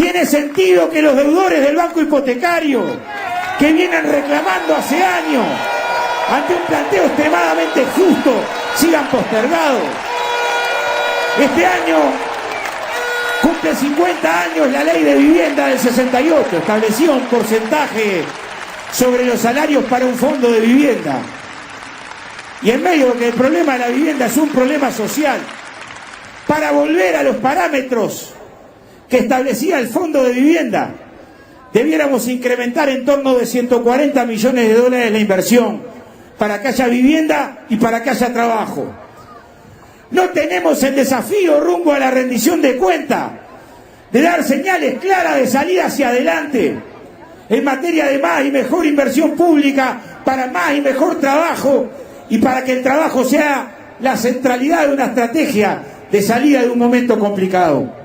Tiene sentido que los deudores del banco hipotecario, que vienen reclamando hace años, ante un planteo extremadamente justo, sigan postergados. Este año cumple 50 años la ley de vivienda del 68, establecía un porcentaje sobre los salarios para un fondo de vivienda. Y en medio de que el problema de la vivienda es un problema social, para volver a los parámetros que establecía el fondo de vivienda, debiéramos incrementar en torno de 140 millones de dólares la inversión para que haya vivienda y para que haya trabajo. No tenemos el desafío rumbo a la rendición de cuentas de dar señales claras de salida hacia adelante en materia de más y mejor inversión pública para más y mejor trabajo y para que el trabajo sea la centralidad de una estrategia de salida de un momento complicado.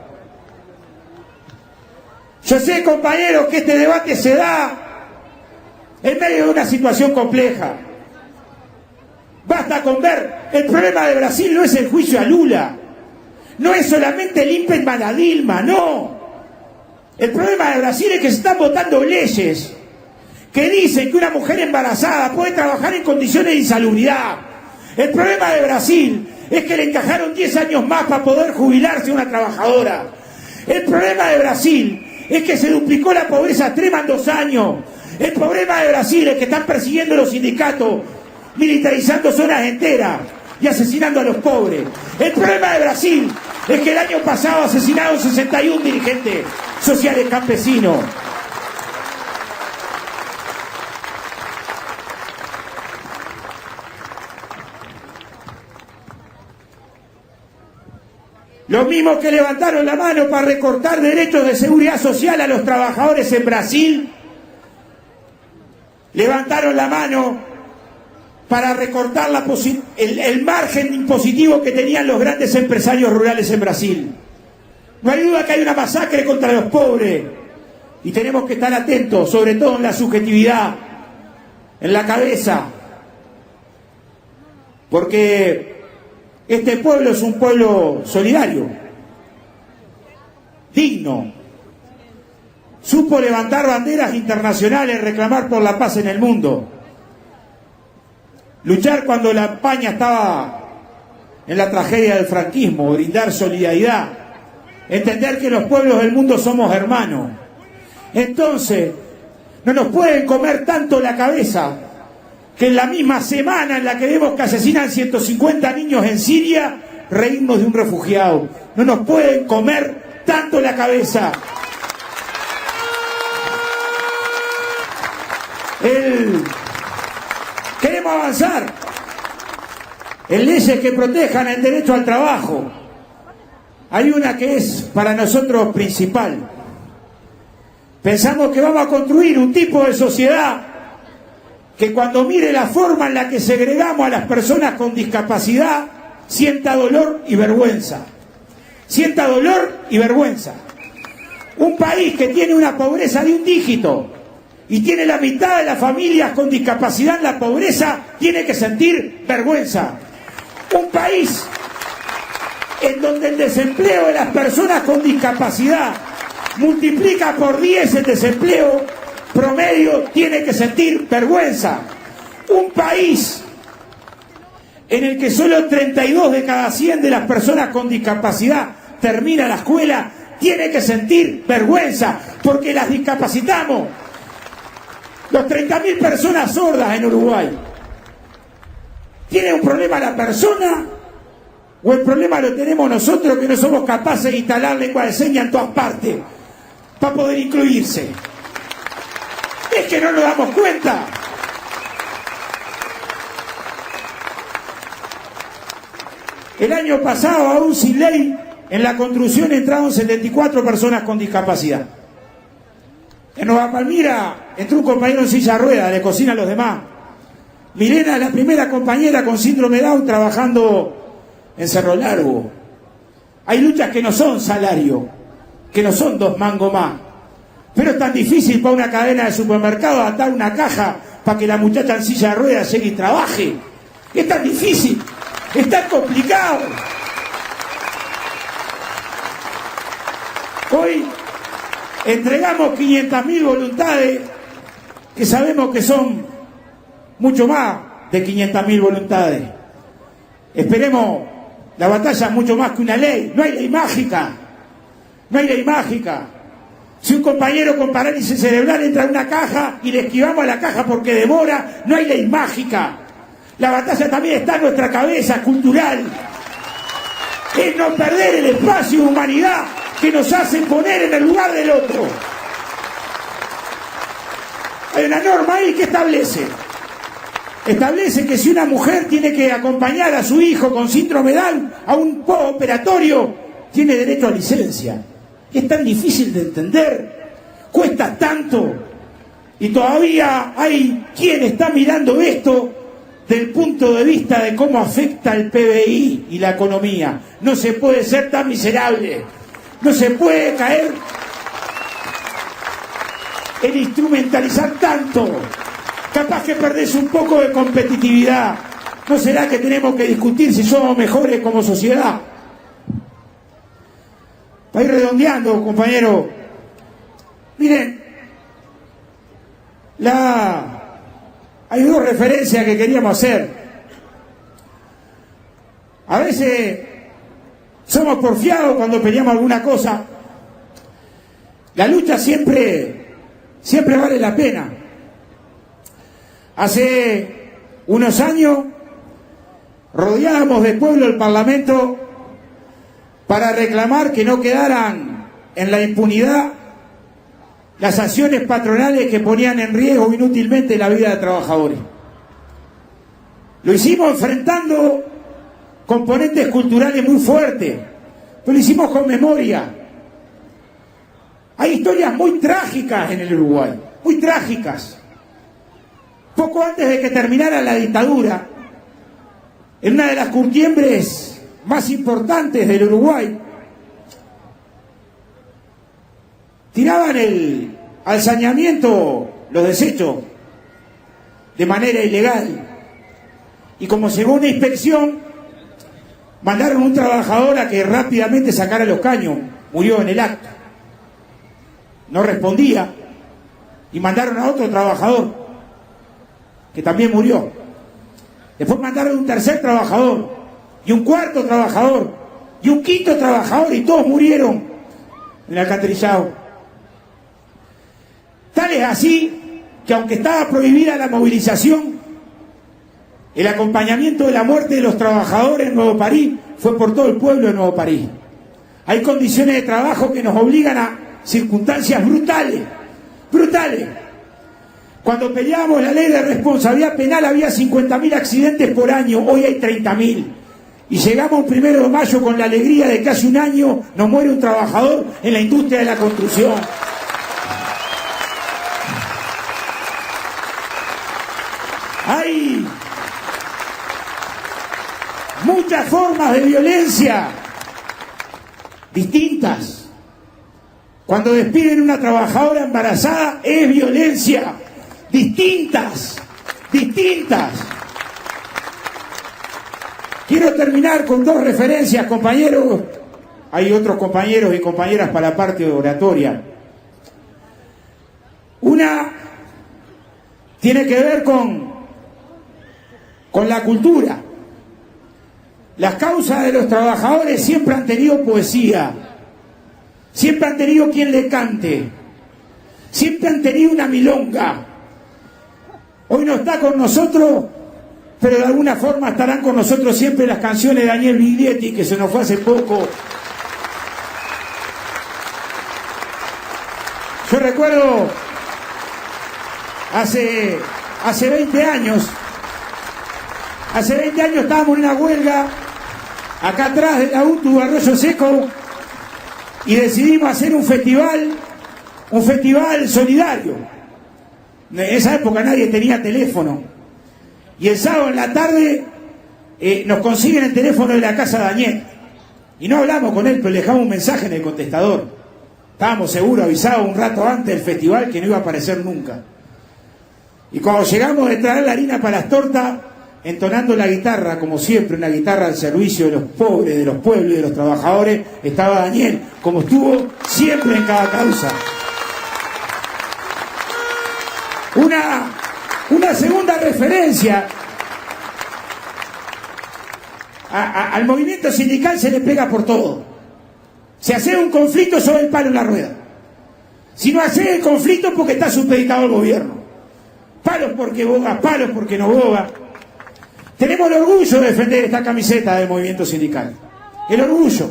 Yo sé, compañeros, que este debate se da en medio de una situación compleja. Basta con ver, el problema de Brasil no es el juicio a Lula, no es solamente el impeachment a Dilma, no. El problema de Brasil es que se están votando leyes que dicen que una mujer embarazada puede trabajar en condiciones de insalubridad. El problema de Brasil es que le encajaron 10 años más para poder jubilarse una trabajadora. El problema de Brasil es que se duplicó la pobreza extrema en 2 años. El problema de Brasil es que están persiguiendo los sindicatos, militarizando zonas enteras y asesinando a los pobres. El problema de Brasil es que el año pasado asesinaron 61 dirigentes sociales campesinos. Los mismos que levantaron la mano para recortar derechos de seguridad social a los trabajadores en Brasil, levantaron la mano para recortar el margen impositivo que tenían los grandes empresarios rurales en Brasil. No hay duda que hay una masacre contra los pobres y tenemos que estar atentos, sobre todo en la subjetividad, en la cabeza, porque este pueblo es un pueblo solidario, digno. Supo levantar banderas internacionales, reclamar por la paz en el mundo. Luchar cuando la España estaba en la tragedia del franquismo, brindar solidaridad, entender que los pueblos del mundo somos hermanos. Entonces, no nos pueden comer tanto la cabeza que en la misma semana en la que vemos que asesinan 150 niños en Siria, reímos de un refugiado. No nos pueden comer tanto la cabeza. Queremos avanzar en leyes que protejan el derecho al trabajo. Hay una que es para nosotros principal. Pensamos que vamos a construir un tipo de sociedad que cuando mire la forma en la que segregamos a las personas con discapacidad, sienta dolor y vergüenza. Sienta dolor y vergüenza. Un país que tiene una pobreza de un dígito y tiene la mitad de las familias con discapacidad en la pobreza, tiene que sentir vergüenza. Un país en donde el desempleo de las personas con discapacidad multiplica por 10 el desempleo promedio, tiene que sentir vergüenza. Un país en el que solo 32 de cada 100 de las personas con discapacidad termina la escuela, tiene que sentir vergüenza, porque las discapacitamos. Los 30.000 personas sordas en Uruguay. ¿Tiene un problema la persona? ¿O el problema lo tenemos nosotros, que no somos capaces de instalar lengua de señas en todas partes para poder incluirse? Es que no nos damos cuenta. El año pasado, aún sin ley, en la construcción entraron 74 personas con discapacidad. En Nueva Palmira entró un compañero en silla de ruedas, le cocina a los demás. Milena es la primera compañera con síndrome de Down trabajando en Cerro Largo. Hay luchas que no son salario, que no son 2 mangos más. Pero es tan difícil para una cadena de supermercado atar una caja para que la muchacha en silla de ruedas llegue y trabaje. Es tan difícil, es tan complicado. Entregamos 500.000 voluntades, que sabemos que son mucho más de 500.000 voluntades. Esperemos, la batalla es mucho más que una ley. No hay ley mágica. No hay ley mágica. Si un compañero con parálisis cerebral entra en una caja y le esquivamos a la caja porque demora, no hay ley mágica. La batalla también está en nuestra cabeza cultural. Es no perder el espacio de humanidad que nos hace poner en el lugar del otro. Hay una norma ahí que establece que si una mujer tiene que acompañar a su hijo con síndrome Down a un postoperatorio, tiene derecho a licencia. Es tan difícil de entender, cuesta tanto, y todavía hay quien está mirando esto del punto de vista de cómo afecta el PBI y la economía. No se puede ser tan miserable, no se puede caer en instrumentalizar tanto. Capaz que perdés un poco de competitividad. ¿No será que tenemos que discutir si somos mejores como sociedad? Para ir redondeando, compañero, miren, hay dos referencias que queríamos hacer. A veces somos porfiados cuando peleamos alguna cosa. La lucha siempre vale la pena. Hace unos años rodeábamos de pueblo el Parlamento para reclamar que no quedaran en la impunidad las acciones patronales que ponían en riesgo inútilmente la vida de trabajadores. Lo hicimos enfrentando componentes culturales muy fuertes, pero lo hicimos con memoria. Hay historias muy trágicas en el Uruguay, muy trágicas. Poco antes de que terminara la dictadura, en una de las curtiembres más importantes del Uruguay, tiraban al saneamiento los desechos de manera ilegal. Y como llegó una inspección, mandaron a un trabajador a que rápidamente sacara los caños. Murió en el acto. No respondía. Y mandaron a otro trabajador, que también murió. Después mandaron a un tercer trabajador, y un cuarto trabajador, y un quinto trabajador, y todos murieron en el alcantarillado. Tal es así que, aunque estaba prohibida la movilización, el acompañamiento de la muerte de los trabajadores en Nuevo París fue por todo el pueblo de Nuevo París. Hay condiciones de trabajo que nos obligan a circunstancias brutales, brutales. Cuando peleábamos la ley de responsabilidad penal había 50.000 accidentes por año, hoy hay 30.000. Y llegamos el 1 de mayo con la alegría de que hace un año nos muere un trabajador en la industria de la construcción. Hay muchas formas de violencia distintas. Cuando despiden a una trabajadora embarazada es violencia. Distintas. Quiero terminar con dos referencias, compañeros. Hay otros compañeros y compañeras para la parte oratoria. Una tiene que ver con la cultura. Las causas de los trabajadores siempre han tenido poesía, siempre han tenido quien le cante, siempre han tenido una milonga. Hoy no está con nosotros, pero de alguna forma estarán con nosotros siempre las canciones de Daniel Biglietti, que se nos fue hace poco. Yo recuerdo hace 20 años estábamos en una huelga acá atrás de la UTU de Arroyo Seco y decidimos hacer un festival solidario. En esa época nadie tenía teléfono. Y el sábado en la tarde nos consiguen el teléfono de la casa de Daniel. Y no hablamos con él, pero le dejamos un mensaje en el contestador. Estábamos seguros, avisados un rato antes del festival, que no iba a aparecer nunca. Y cuando llegamos de traer la harina para las tortas, entonando la guitarra, como siempre, una guitarra al servicio de los pobres, de los pueblos y de los trabajadores, estaba Daniel, como estuvo siempre en cada causa. Una segunda referencia. Al movimiento sindical se le pega por todo. Si hace un conflicto sobre el palo en la rueda. Si no hace el conflicto porque está supeditado al gobierno. Palos porque boga, palos porque no boga. Tenemos el orgullo de defender esta camiseta del movimiento sindical. El orgullo.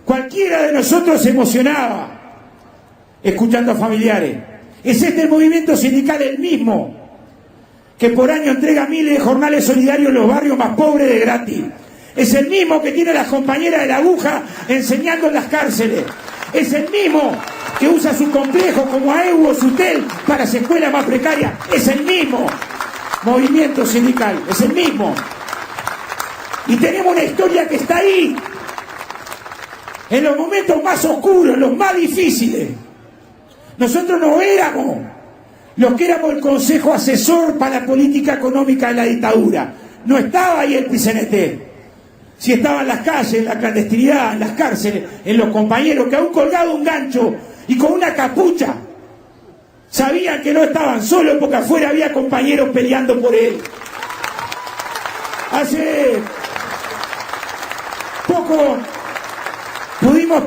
Cualquiera de nosotros se emocionaba escuchando a familiares. Es el movimiento sindical el mismo que por año entrega miles de jornales solidarios en los barrios más pobres de gratis. Es el mismo que tiene a las compañeras de la aguja enseñando en las cárceles. Es el mismo que usa su complejo como AEU o Sutel para las escuelas más precarias. Es el mismo movimiento sindical, es el mismo. Y tenemos una historia que está ahí, en los momentos más oscuros, en los más difíciles. Nosotros no éramos los que éramos el Consejo Asesor para la Política Económica de la dictadura. No estaba ahí el PCNT. Si estaba en las calles, en la clandestinidad, en las cárceles, en los compañeros que aún colgado un gancho y con una capucha sabían que no estaban solos porque afuera había compañeros peleando por él. Hace poco pudimos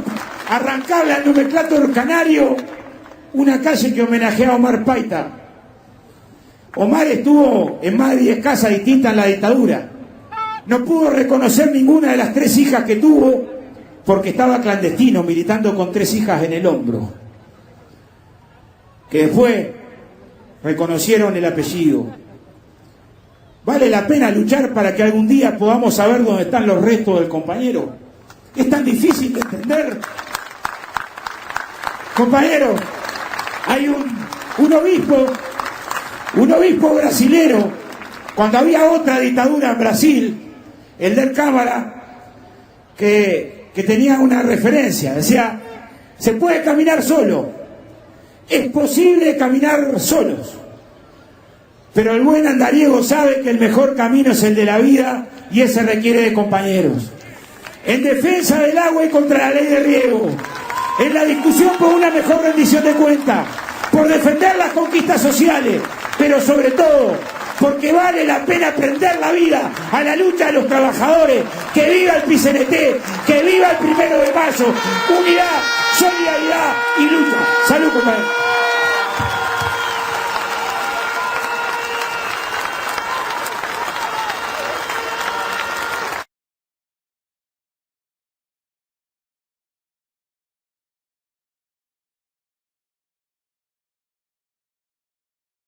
arrancarle al nomenclátor canario una calle que homenajeaba a Omar Paita. Omar estuvo en más de 10 casas distintas en la dictadura. No pudo reconocer ninguna de las 3 hijas que tuvo porque estaba clandestino, militando con 3 hijas en el hombro, que después reconocieron el apellido. Vale la pena luchar para que algún día podamos saber dónde están los restos del compañero. Es tan difícil de entender. Compañero, hay un obispo brasilero, cuando había otra dictadura en Brasil, el del Cámara, que tenía una referencia, decía, se puede caminar solo, es posible caminar solos, pero el buen andariego sabe que el mejor camino es el de la vida y ese requiere de compañeros. En defensa del agua y contra la ley de riego, en la discusión por una mejor rendición de cuentas, por defender las conquistas sociales, pero sobre todo porque vale la pena prender la vida a la lucha de los trabajadores. Que viva el PCNT, que viva el 1 de mayo. Unidad, solidaridad y lucha. Salud, compañeros.